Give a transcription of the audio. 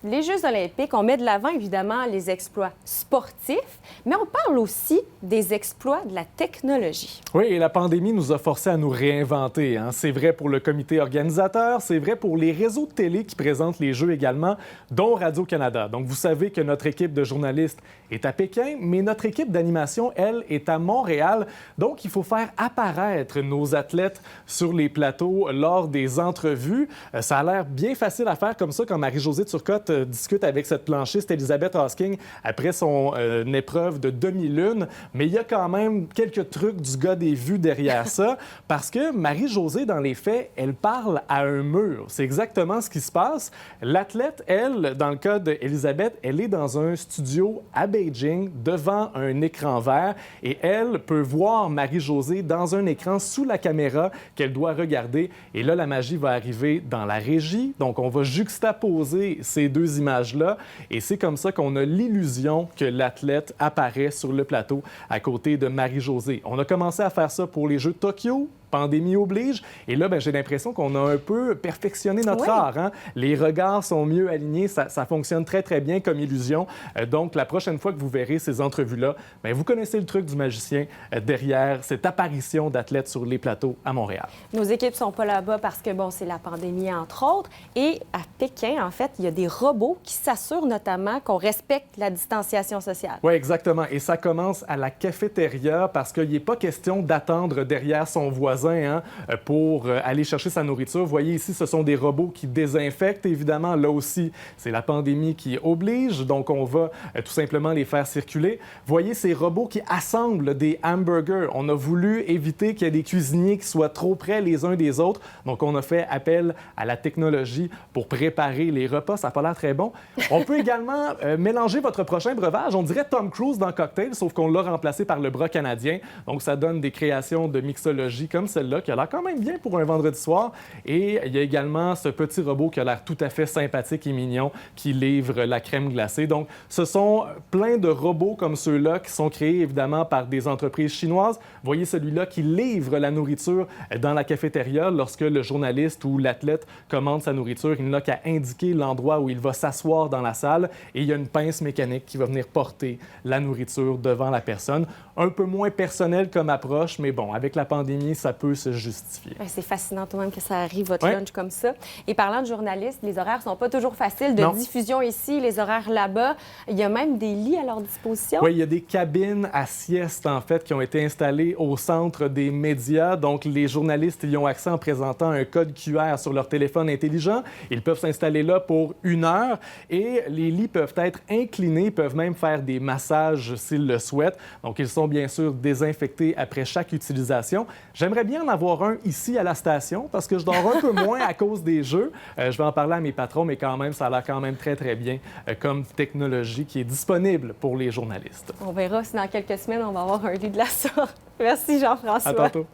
les Jeux olympiques, on met de l'avant évidemment les exploits sportifs, mais on parle aussi des exploits de la technologie. Oui, et la pandémie nous a forcés à nous réinventer, hein. C'est vrai pour le comité organisateur, c'est vrai pour les réseaux de télé qui présentent les Jeux également, dont Radio-Canada. Donc, vous savez que notre équipe de journalistes est à Pékin, mais notre équipe d'animation, elle, est à Montréal. Donc, il faut faire apparaître nos athlètes sur les plateaux lors des entrevues. Ça a l'air bien facile à faire comme ça quand Marie-Josée Turcotte discute avec cette planchiste Elizabeth Hosking après son épreuve de demi-lune. Mais il y a quand même quelques trucs du gars des vues derrière ça parce que Marie-Josée, dans les faits, elle parle à un mur. C'est exactement ce qui se passe. L'athlète, elle, dans le cas d'Elizabeth, elle est dans un studio à Beijing devant un écran vert et elle peut voir Marie-Josée dans un écran sous la caméra qu'elle doit regarder. Et là, la magie va arriver dans la régie. Donc, on va juxtaposer ces deux images-là et c'est comme ça qu'on a l'illusion que l'athlète apparaît sur le plateau à côté de Marie-Josée. On a commencé à faire ça pour les Jeux de Tokyo. Pandémie oblige. Et là, j'ai l'impression qu'on a un peu perfectionné notre art, hein? Les regards sont mieux alignés. Ça fonctionne très, très bien comme illusion. Donc, la prochaine fois que vous verrez ces entrevues-là, vous connaissez le truc du magicien derrière cette apparition d'athlètes sur les plateaux à Montréal. Nos équipes sont pas là-bas parce que, c'est la pandémie, entre autres. Et à Pékin, en fait, il y a des robots qui s'assurent notamment qu'on respecte la distanciation sociale. Oui, exactement. Et ça commence à la cafétéria parce qu'il n'est pas question d'attendre derrière son voisin pour aller chercher sa nourriture. Vous voyez ici, ce sont des robots qui désinfectent. Évidemment, là aussi, c'est la pandémie qui oblige, donc on va tout simplement les faire circuler. Vous voyez ces robots qui assemblent des hamburgers. On a voulu éviter qu'il y ait des cuisiniers qui soient trop près les uns des autres, donc on a fait appel à la technologie pour préparer les repas. Ça n'a pas l'air très bon. On peut également mélanger votre prochain breuvage. On dirait Tom Cruise dans Cocktail, sauf qu'on l'a remplacé par le bras canadien. Donc, ça donne des créations de mixologie comme celle-là, qui a l'air quand même bien pour un vendredi soir. Et il y a également ce petit robot qui a l'air tout à fait sympathique et mignon, qui livre la crème glacée. Donc, ce sont plein de robots comme ceux-là qui sont créés évidemment par des entreprises chinoises. Vous voyez celui-là qui livre la nourriture dans la cafétéria. Lorsque le journaliste ou l'athlète commande sa nourriture, il n'a qu'à indiquer l'endroit où il va s'asseoir dans la salle et il y a une pince mécanique qui va venir porter la nourriture devant la personne. Un peu moins personnel comme approche, mais bon, avec la pandémie, ça peut se justifier. C'est fascinant tout de même que ça arrive, votre lunch comme ça. Et parlant de journalistes, les horaires sont pas toujours faciles de diffusion ici, les horaires là-bas. Il y a même des lits à leur disposition. Oui, il y a des cabines à sieste, en fait, qui ont été installées au centre des médias. Donc, les journalistes y ont accès en présentant un code QR sur leur téléphone intelligent. Ils peuvent s'installer là pour 1 heure et les lits peuvent être inclinés, peuvent même faire des massages s'ils le souhaitent. Donc, ils sont bien sûr désinfectés après chaque utilisation. J'aimerais bien en avoir un ici à la station parce que je dors un peu moins à cause des Jeux. Je vais en parler à mes patrons, mais quand même, ça a l'air quand même très, très bien comme technologie qui est disponible pour les journalistes. On verra si dans quelques semaines, on va avoir un lit de la sorte. Merci Jean-François. À tantôt.